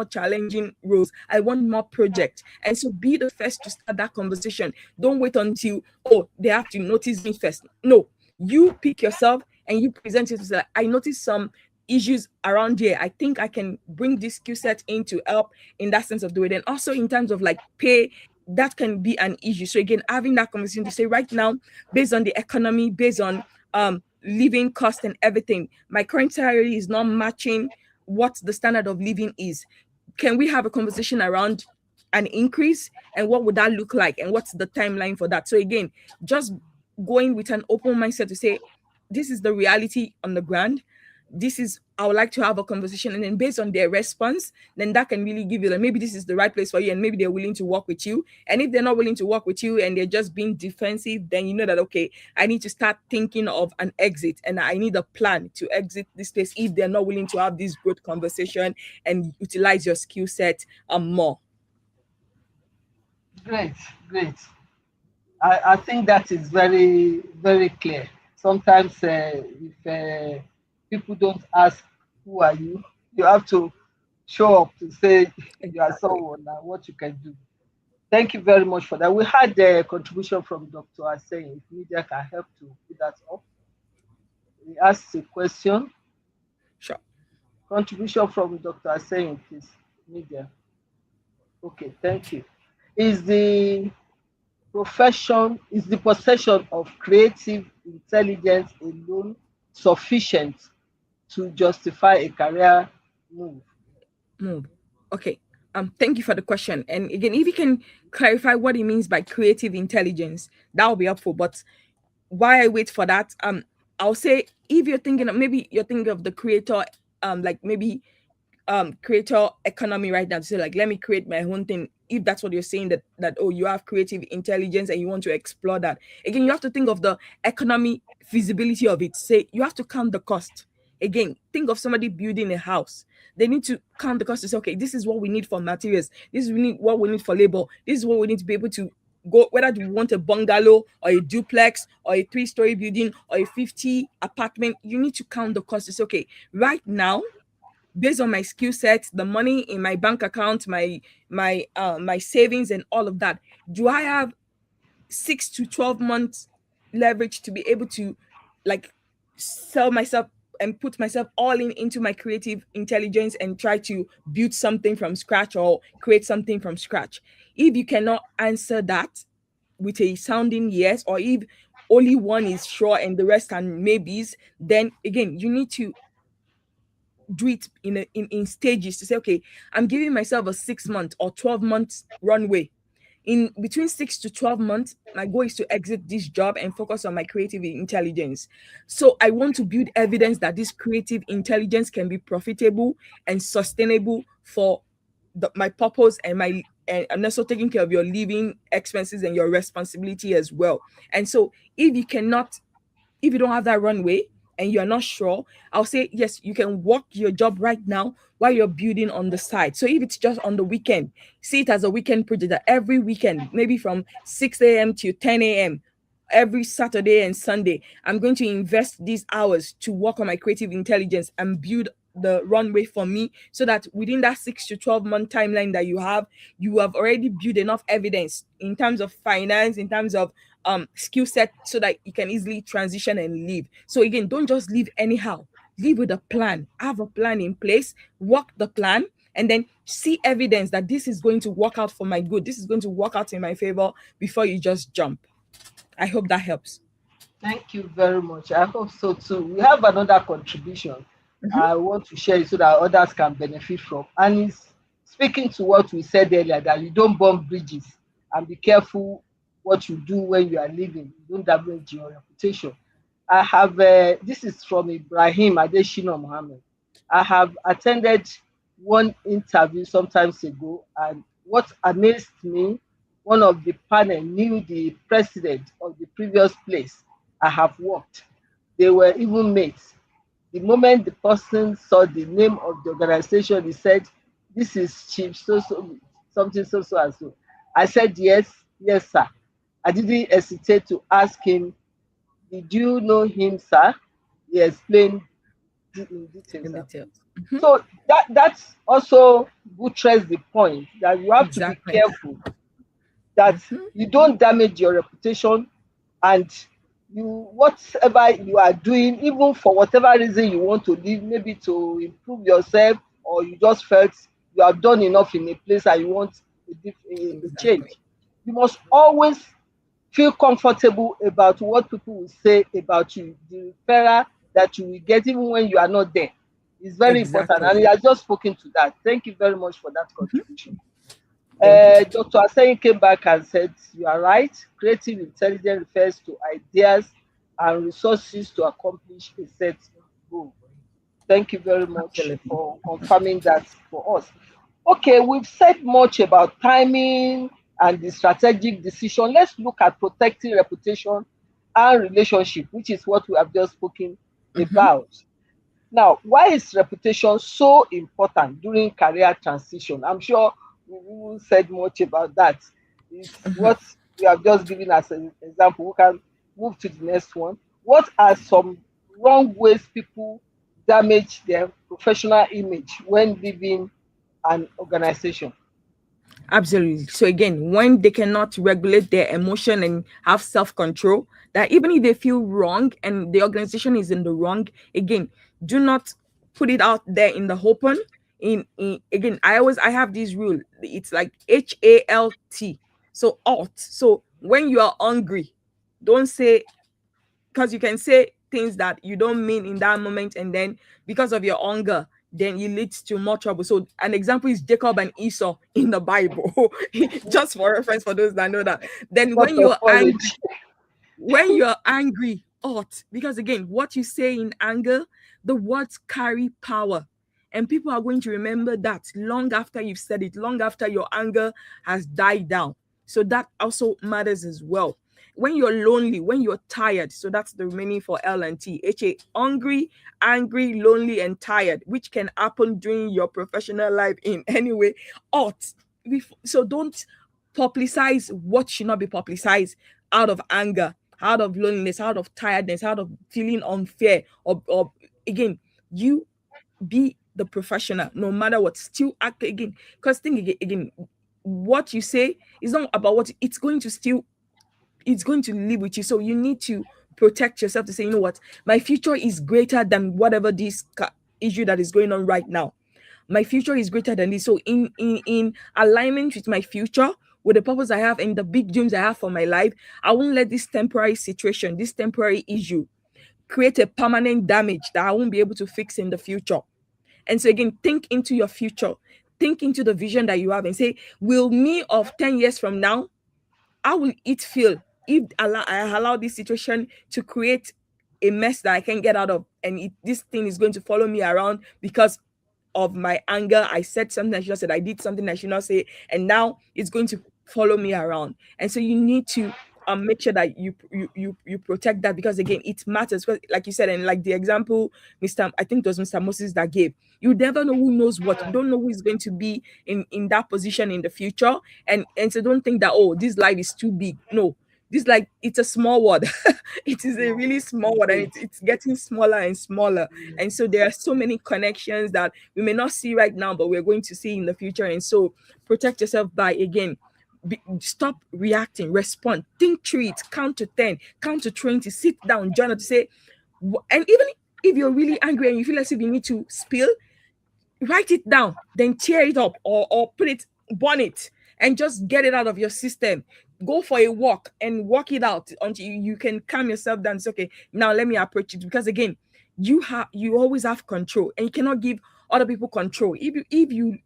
D: challenging roles. I want more projects. And so be the first to start that conversation. Don't wait until, oh, they have to notice me first. No, you pick yourself and you present it to say, I noticed some issues around here. I think I can bring this skill set in to help in that sense of doing it. And also in terms of like pay, that can be an issue. So again, having that conversation to say, right now, based on the economy, based on living cost and everything, my current salary is not matching what the standard of living is. Can we have a conversation around an increase, and what would that look like, and what's the timeline for that? So again, just going with an open mindset to say, this is the reality on the ground. This is, I would like to have a conversation, and then based on their response, then that can really give you that maybe this is the right place for you, and maybe they're willing to work with you. And if they're not willing to work with you and they're just being defensive, then you know that, okay, I need to start thinking of an exit, and I need a plan to exit this place if they're not willing to have this growth conversation and utilize your skill set more.
A: Great. I think that is very, very clear. Sometimes if people don't ask, who are you? You have to show up to say you are someone and what you can do. Thank you very much for that. We had a contribution from Dr. Aseyin. If media can help to put that up. He asked a question.
D: Sure.
A: Contribution from Dr. Aseyin, please. Media. Okay, thank you. Is the possession of creative intelligence alone sufficient to justify a career move?
D: Okay. Thank you for the question. And again, if you can clarify what it means by creative intelligence, that will be helpful. But while I wait for that, I'll say, if you're thinking of, maybe you're thinking of the creator, like maybe creator economy right now, to say like, let me create my own thing. If that's what you're saying, that oh, you have creative intelligence and you want to explore that, again, you have to think of the economy feasibility of it. Say you have to count the cost. Again, think of somebody building a house. They need to count the cost to say, okay, this is what we need for materials. This is what we need for labor. This is what we need to be able to go, whether you want a bungalow or a duplex or a 3-story building or a 50 apartment, you need to count the cost. It's okay. Right now, based on my skill set, the money in my bank account, my savings and all of that, do I have 6 to 12 months leverage to be able to like sell myself and put myself all into my creative intelligence and try to build something from scratch or create something from scratch? If you cannot answer that with a sounding yes, or if only one is sure and the rest are maybes, then again, you need to do it in stages to say, okay, I'm giving myself a 6 month or 12 months runway. In between 6 to 12 months, my goal is to exit this job and focus on my creative intelligence. So I want to build evidence that this creative intelligence can be profitable and sustainable for my purpose and and also taking care of your living expenses and your responsibility as well. And so if you don't have that runway and you're not sure, I'll say, yes, you can work your job right now while you're building on the side. So if it's just on the weekend, see it as a weekend project, that every weekend, maybe from 6 a.m. to 10 a.m., every Saturday and Sunday, I'm going to invest these hours to work on my creative intelligence and build the runway for me, so that within that 6 to 12 month timeline that you have already built enough evidence in terms of finance, in terms of skill set, so that you can easily transition and leave. So again, don't just leave anyhow. Leave with a plan. Have a plan in place, work the plan, and then see evidence that this is going to work out for my good. This is going to work out in my favor before you just jump. I hope that helps.
A: Thank you very much. I hope so too. We have another contribution I want to share it so that others can benefit from. And it's speaking to what we said earlier, that you don't burn bridges and be careful what you do when you are living. You don't damage your reputation. I have, this is from Ibrahim Adeshina Mohammed. I have attended one interview some times ago, and what amazed me, one of the panel knew the president of the previous place I have worked. They were even mates. The moment the person saw the name of the organization, he said, "This is Chief something so and so." I said, yes, sir. I didn't hesitate to ask him, "Did you know him, sir?" He explained in detail. So that's also buttress the point that you have to be careful that you don't damage your reputation, and whatever you are doing, even for whatever reason you want to leave, maybe to improve yourself, or you just felt you have done enough in a place and you want a change, you must always feel comfortable about what people will say about you. The referral that you will get even when you are not there is very important, and you have just spoken to that. Thank you very much for that contribution. Dr. Aseyin came back and said, "You are right. Creative intelligence refers to ideas and resources to accomplish a set goal." Thank you very much for confirming that for us. Okay, we've said much about timing and the strategic decision. Let's look at protecting reputation and relationship, which is what we have just spoken about. Now, why is reputation so important during career transition? I'm sure we said much about that. It's what we have just given as an example. We can move to the next one. What are some wrong ways people damage their professional image when leaving an organization?
D: Absolutely. So again, when they cannot regulate their emotion and have self-control, that even if they feel wrong and the organization is in the wrong, again, do not put it out there in the open. Again, I have this rule. It's like HALT. So alt. So when you are hungry, don't say, because you can say things that you don't mean in that moment, and then because of your hunger, then it leads to more trouble. So an example is Jacob and Esau in the Bible, just for reference for those that know that. Then when you're angry, ought, because again, what you say in anger, the words carry power. And people are going to remember that long after you've said it, long after your anger has died down. So that also matters as well. When you're lonely, when you're tired, so that's the meaning for L and T. HA, hungry, angry, lonely, and tired, which can happen during your professional life in any way. Ought. So don't publicize what should not be publicized out of anger, out of loneliness, out of tiredness, out of feeling unfair, or again, you be the professional no matter what. Still act again, because think again, what you say is not about what it's going to still, it's going to live with you. So you need to protect yourself to say, you know what, my future is greater than whatever this issue that is going on right now. My future is greater than this. So in alignment with my future, with the purpose I have and the big dreams I have for my life, I won't let this temporary situation, this temporary issue, create a permanent damage that I won't be able to fix in the future. And so again, think into your future, think into the vision that you have and say, will me of 10 years from now, how will it feel if I allow this situation to create a mess that I can't get out of, and this thing is going to follow me around because of my anger? I said something I should not said, I did something I should not say, and now it's going to follow me around. And so you need to make sure that you protect that, because again, it matters. Like you said, and like the example I think it was Mr. Moses that gave, you never know who knows what. You don't know who is going to be in that position in the future. And so don't think that, oh, this life is too big. No, this, like, it's a small world. It is a really small world, and it's getting smaller and smaller. And so there are so many connections that we may not see right now, but we're going to see in the future. And so protect yourself by, again, stop reacting, respond, think through it, count to 10, count to 20, sit down, journal to say, and even if you're really angry and you feel as if you need to spill, write it down, then tear it up, or put it, burn it, and just get it out of your system. Go for a walk and walk it out until you can calm yourself down. It's okay, now let me approach it. Because again, you always have control, and you cannot give other people control. If you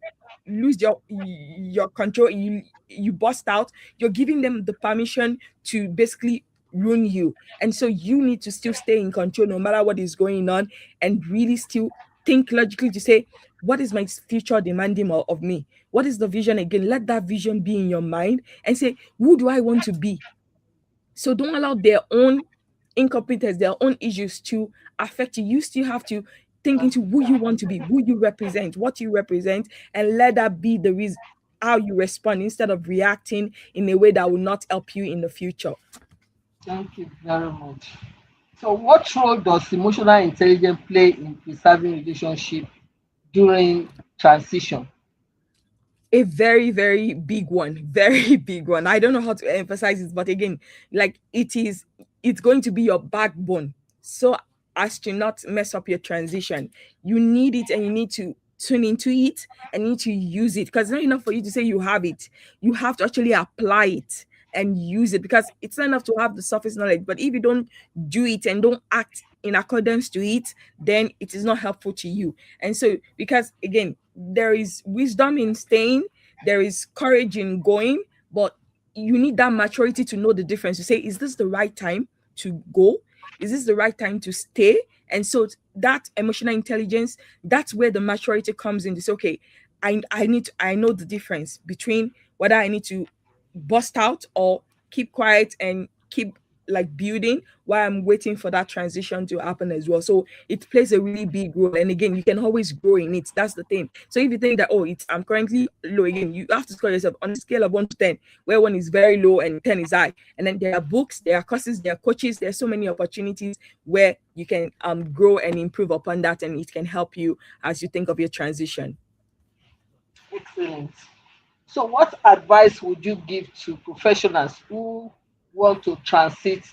D: lose your control, you bust out, you're giving them the permission to basically ruin you. And so you need to still stay in control no matter what is going on, and really still think logically to say, what is my future demanding of me? What is the vision? Again, let that vision be in your mind and say, who do I want to be? So don't allow their own incompetence, their own issues to affect you. You still have to think into who you want to be, who you represent, what you represent, and let that be the reason how you respond, instead of reacting in a way that will not help you in the future.
A: Thank you very much. So what role does emotional intelligence play in preserving relationship during transition?
D: A very, very big one. Very big one. I don't know how to emphasize it, but again, like, it's going to be your backbone. So as to not mess up your transition, you need it, and you need to tune into it, and you need to use it, because it's not enough for you to say you have it. You have to actually apply it and use it, because it's not enough to have the surface knowledge, but if you don't do it and don't act in accordance to it, then it is not helpful to you. And so, because again, there is wisdom in staying, there is courage in going, but you need that maturity to know the difference, to say, is this the right time to go? Is this the right time to stay? And so that emotional intelligence, that's where the maturity comes in. It's okay, I know the difference between whether I need to bust out or keep quiet and keep like building while I'm waiting for that transition to happen as well. So it plays a really big role. And again, you can always grow in it. That's the thing. So if you think that, oh, I'm currently low, again, you have to score yourself on a scale of 1 to 10, where 1 is very low and 10 is high. And then there are books, there are courses, there are coaches, there are so many opportunities where you can grow and improve upon that, and it can help you as you think of your transition.
A: Excellent. So what advice would you give to professionals who want to transit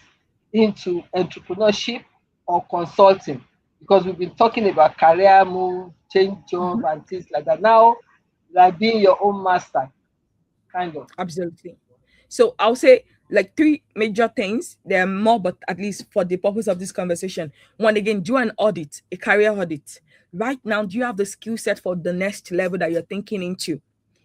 A: into entrepreneurship or consulting? Because we've been talking about career move, change job, and things like that. Now, like being your own master, kind of.
D: Absolutely. So I'll say like 3 major things. There are more, but at least for the purpose of this conversation. One, again, do an audit, a career audit. Right now, do you have the skill set for the next level that you're thinking into?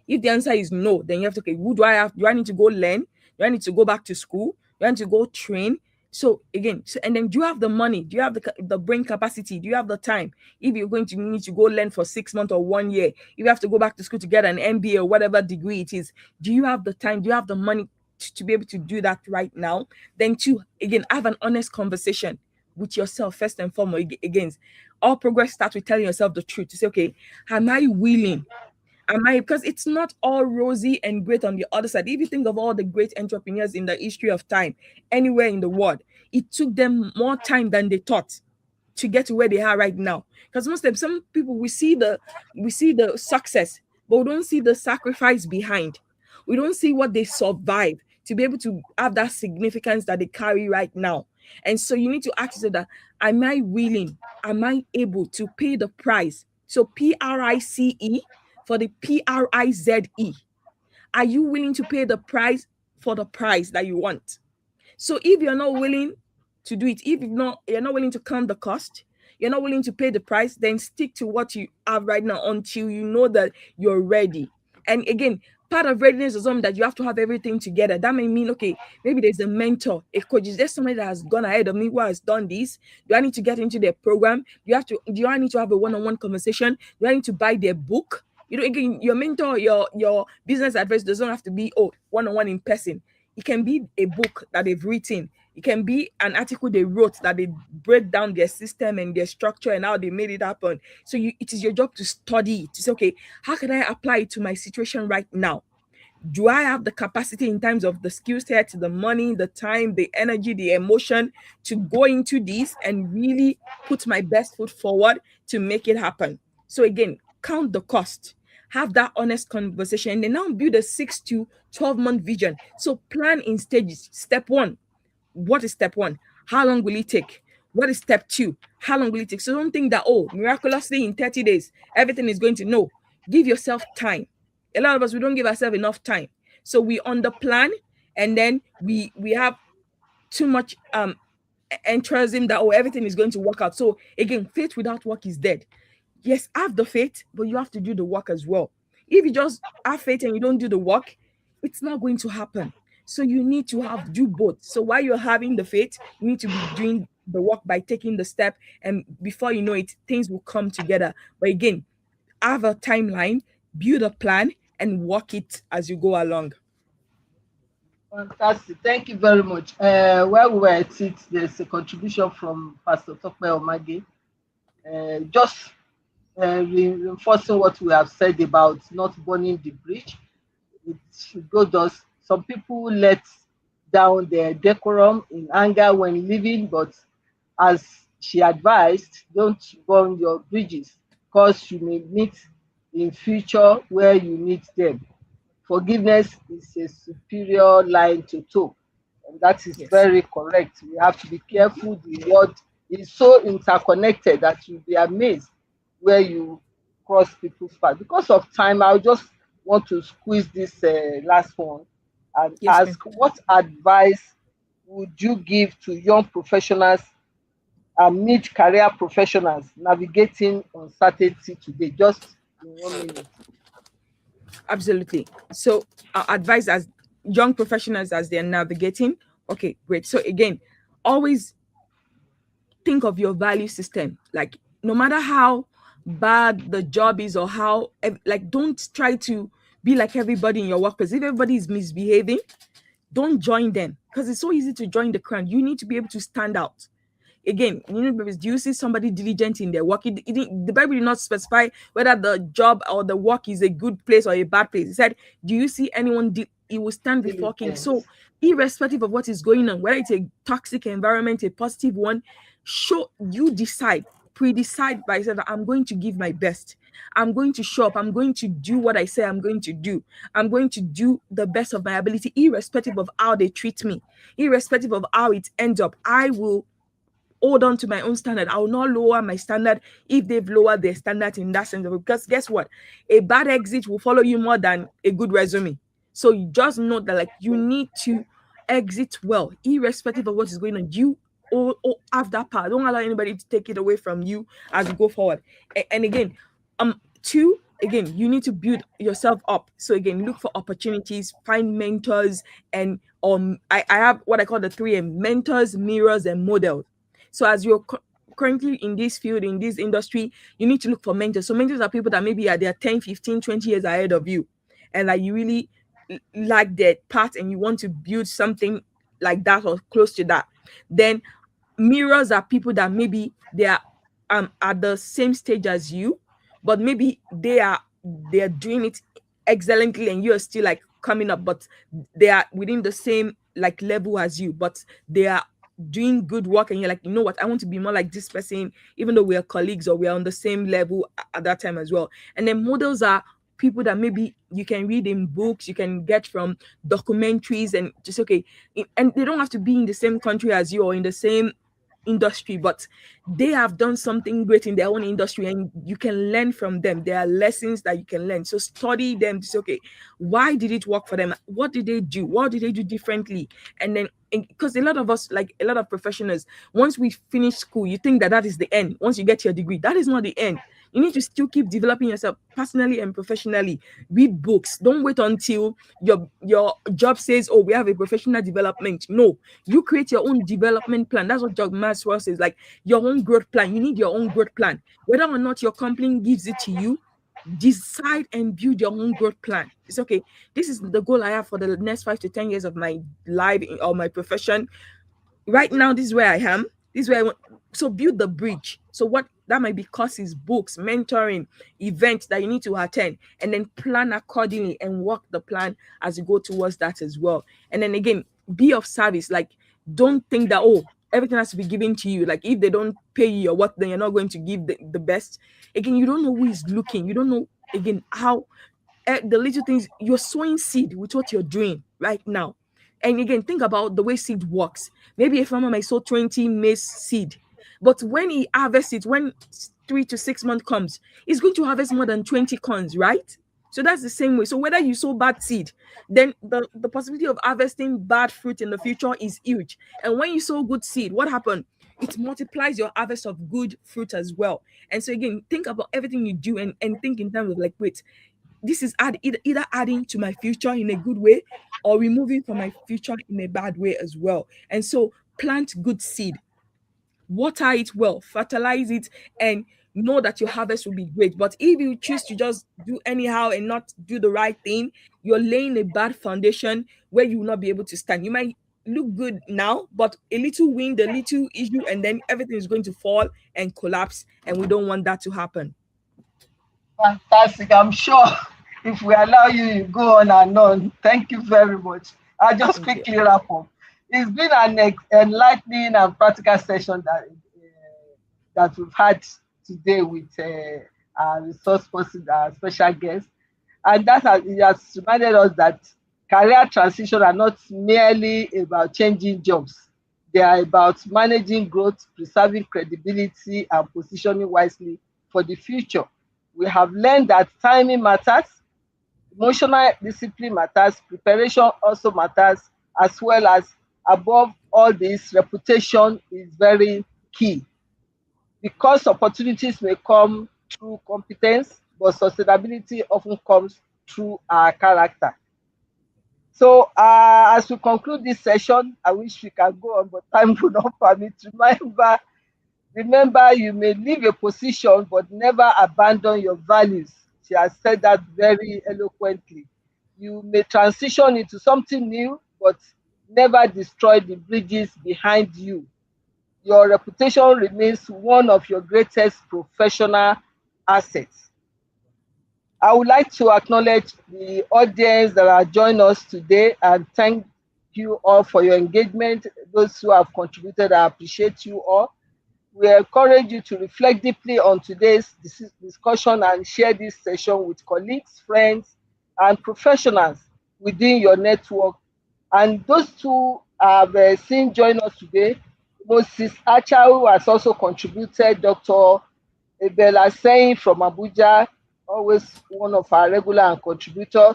D: If the answer is no, then you have to, okay, who do I have? Do I need to go learn? Do I need to go back to school? Do I need to go train? So again, and then do you have the money? Do you have the brain capacity? Do you have the time? If you're going to need to go learn for 6 months or 1 year, if you have to go back to school to get an MBA or whatever degree it is, do you have the time? Do you have the money to be able to do that right now? Then 2, again, have an honest conversation with yourself first and foremost. Again, all progress starts with telling yourself the truth. To say, okay, am I willing Am I, because it's not all rosy and great on the other side. If you think of all the great entrepreneurs in the history of time, anywhere in the world, it took them more time than they thought to get to where they are right now. Because most of some people, we see the success, but we don't see the sacrifice behind. We don't see what they survive to be able to have that significance that they carry right now. And so you need to ask yourself that, am I willing? Am I able to pay the price? So PRICE for the PRIZE. Are you willing to pay the price for the price that you want? So if you're not willing to do it, if you're not willing to count the cost, you're not willing to pay the price, then stick to what you have right now until you know that you're ready. And again, part of readiness is something that you have to have everything together. That may mean, okay, maybe there's a mentor, a coach. Is there somebody that has gone ahead of me who has done this? Do I need to get into their program? Do I need to have a one-on-one conversation? Do I need to buy their book? You know, again, your mentor, your business advice doesn't have to be one-on-one in person. It can be a book that they've written. It can be an article they wrote that they break down their system and their structure and how they made it happen. So it is your job to study it. To say, okay, how can I apply it to my situation right now? Do I have the capacity in terms of the skill set, the money, the time, the energy, the emotion to go into this and really put my best foot forward to make it happen? So again, count the cost. Have that honest conversation, and then now build a 6 to 12-month vision. So plan in stages. Step 1, what is step 1? How long will it take? What is step 2? How long will it take? So don't think that, miraculously in 30 days, everything is going to know. Give yourself time. A lot of us, we don't give ourselves enough time. So we underplan, and then we have too much enthusiasm that, everything is going to work out. So again, faith without work is dead. Yes, have the faith, but you have to do the work as well. If you just have faith and you don't do the work, it's not going to happen. So you need to do both. So while you're having the faith, you need to be doing the work by taking the step, and before you know it, things will come together. But again, have a timeline, build a plan, and work it as you go along.
A: Fantastic. Thank you very much. While we were at it, there's a contribution from Pastor Tope Omage. Just reinforcing what we have said about not burning the bridge. It should go thus. Some people let down their decorum in anger when leaving, but as she advised, don't burn your bridges, because you may meet in future where you need them. Forgiveness is a superior line to toe, and that is very correct. We have to be careful. The word is so interconnected that you'll be amazed where you cross people's path. Because of time, I just want to squeeze this last one and ask, what advice would you give to young professionals and mid-career professionals navigating uncertainty today? Just in 1 minute.
D: Absolutely. So advice as young professionals as they're navigating. Okay, great. So again, always think of your value system. Like, no matter how bad the job is or how, like, don't try to be like everybody in your workplace. If everybody is misbehaving, don't join them, because it's so easy to join the crowd. You need to be able to stand out. Again, do you see somebody diligent in their work? The Bible did not specify whether the job or the work is a good place or a bad place. It said, do you see anyone? He will stand before King. So irrespective of what is going on, whether it's a toxic environment, a positive one, pre-decide by saying that I'm going to give my best. I'm going to show up. I'm going to do what I say I'm going to do. I'm going to do the best of my ability, irrespective of how they treat me, irrespective of how it ends up. I will hold on to my own standard. I will not lower my standard if they've lowered their standard in that sense. Because guess what? A bad exit will follow you more than a good resume. So you just know that, like, you need to exit well, irrespective of what is going on. You all have that power. Don't allow anybody to take it away from you as you go forward. And again, you need to build yourself up. So again, look for opportunities, find mentors, and I have what I call the 3M: mentors, mirrors, and models. So as you're currently in this field, in this industry, you need to look for mentors. So mentors are people that maybe are there 10, 15, 20 years ahead of you, and like you really like their path and you want to build something like that or close to that. Then mirrors are people that maybe they are at the same stage as you, but maybe they are they're doing it excellently and you're still like coming up, but they are within the same like level as you, but they are doing good work and you're like, you know what, I want to be more like this person, even though we are colleagues or we are on the same level at that time as well. And then models are people that maybe you can read in books, you can get from documentaries, and just okay, and they don't have to be in the same country as you or in the same industry, but they have done something great in their own industry and you can learn from them. There are lessons that you can learn, so study them to say, okay, why did it work for them, what did they do, what did they do differently? And then, because a lot of us, like a lot of professionals, once we finish school, you think that that is the end. Once you get your degree, that is not the end. You need to still keep developing yourself personally and professionally. Read books. Don't wait until your job says, oh, we have a professional development. No, you create your own development plan. That's what Job Maxwell says, like your own growth plan. You need your own growth plan. Whether or not your company gives it to you, decide and build your own growth plan. It's okay. This is the goal I have for the next 5 to 10 years of my life or my profession. Right now, this is where I am. This is where I want. So build the bridge. So what that might be courses, books, mentoring, events that you need to attend, and then plan accordingly and work the plan as you go towards that as well. And then again, be of service. Like, don't think that, oh, everything has to be given to you. Like, if they don't pay you or what, then you're not going to give the best. Again, you don't know who is looking. You don't know, again, how the little things, you're sowing seed with what you're doing right now. And again, think about the way seed works. Maybe a farmer might sow 20 maize seed, but when he harvests it, when 3 to 6 months comes, he's going to harvest more than 20 corns, right? So that's the same way. So whether you sow bad seed, then the possibility of harvesting bad fruit in the future is huge. And when you sow good seed, what happened? It multiplies your harvest of good fruit as well. And so again, think about everything you do and think in terms of like, wait, this is either adding to my future in a good way or removing from my future in a bad way as well. And so plant good seed, water it well, fertilize it, and know that your harvest will be great. But if you choose to just do anyhow and not do the right thing, you're laying a bad foundation where you will not be able to stand. You might look good now, but a little wind, a little issue, and then everything is going to fall and collapse. And we don't want that to happen.
A: Fantastic. I'm sure if we allow you, you go on and on. Thank you very much. I'll just quickly wrap up. It's been an enlightening and practical session that we've had today with our resource person, our special guest. And that has reminded us that career transition are not merely about changing jobs. They are about managing growth, preserving credibility, and positioning wisely for the future. We have learned that timing matters, emotional discipline matters, preparation also matters, as well as, above all this, reputation is very key. Because opportunities may come through competence, but sustainability often comes through our character. So as we conclude this session, I wish we can go on, but time will not permit. Remember, you may leave a position, but never abandon your values. She has said that very eloquently. You may transition into something new, but never destroy the bridges behind you. Your reputation remains one of your greatest professional assets. I would like to acknowledge the audience that are joining us today and thank you all for your engagement. Those who have contributed, I appreciate you all. We encourage you to reflect deeply on today's discussion and share this session with colleagues, friends, and professionals within your network. And those who have seen join us today, Moses Acha, who has also contributed, Dr. Ebela Sein from Abuja, always one of our regular and contributor,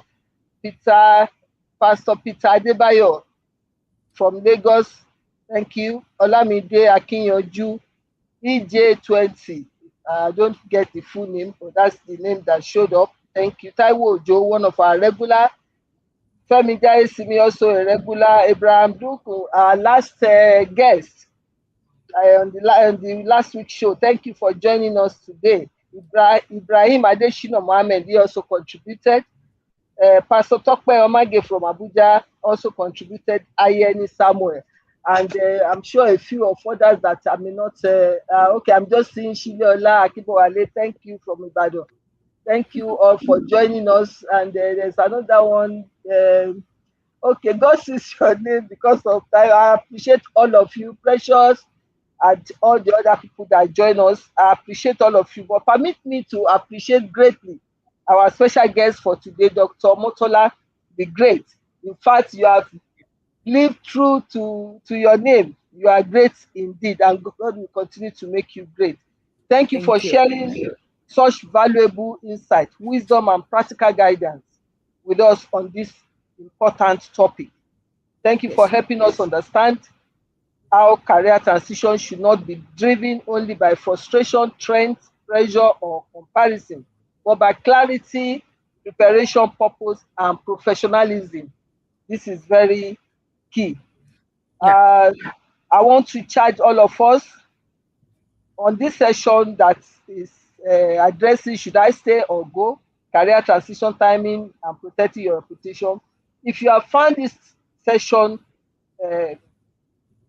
A: Pastor Peter Adebayo from Lagos, thank you. Olamide Akinyoju, EJ20, I don't get the full name, but that's the name that showed up. Thank you. Taiwo Ojo, one of our regular. Femi Jaisimi, also a regular. Abraham Duku, our last guest on the last week's show. Thank you for joining us today. Ibrahim Adeshina Mohammed, he also contributed. Pastor Tokpe Omage from Abuja also contributed. Ayeni Samuel. And I'm sure a few of others that I may not, okay, I'm just seeing Shileola Akibowale, thank you from Ibadan. Thank you all for joining us. And there's another one. Okay, God sees your name because of time. I appreciate all of you, Precious, and all the other people that join us. I appreciate all of you. But permit me to appreciate greatly our special guest for today, Dr. Motola, the Great. In fact, you have lived true to your name. You are great indeed, and God will continue to make you great. Thank you for
D: Thank you.
A: sharing such valuable insight, wisdom, and practical guidance with us on this important topic. Thank you for
D: Yes.
A: helping us understand how career transition should not be driven only by frustration, trends, pressure, or comparison, but by clarity, preparation, purpose, and professionalism. This is very key.
D: Yeah.
A: Uh, I want to charge all of us on this session that is addressing should I stay or go, career transition timing, and protecting your reputation. If you have found this session uh,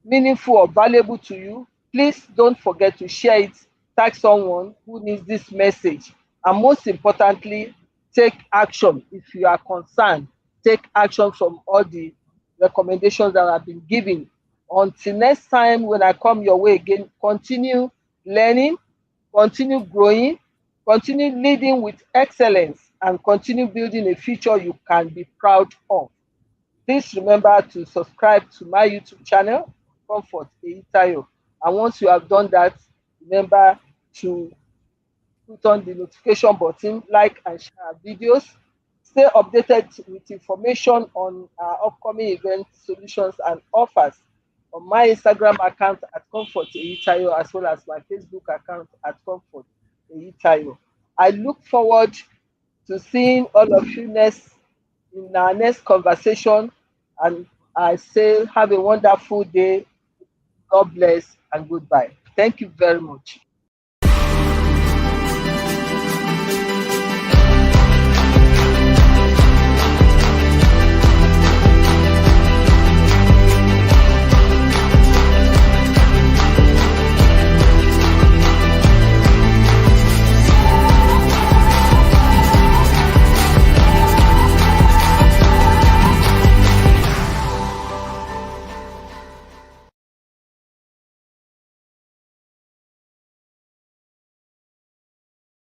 A: meaningful or valuable to you, please don't forget to share it, tag someone who needs this message. And most importantly, take action. If you are concerned, take action from all the recommendations that have been given. Until next time, when I come your way again, continue learning, continue growing, continue leading with excellence, and continue building a future you can be proud of. Please remember to subscribe to my YouTube channel, Comfort Eitayo. And once you have done that, remember to put on the notification button, like and share our videos. Stay updated with information on our upcoming events, solutions, and offers on my Instagram account at Comfort Eitayo, as well as my Facebook account at Comfort Eitayo. I look forward to seeing all of you next in our next conversation. And I say, have a wonderful day. God bless and goodbye. Thank you very much.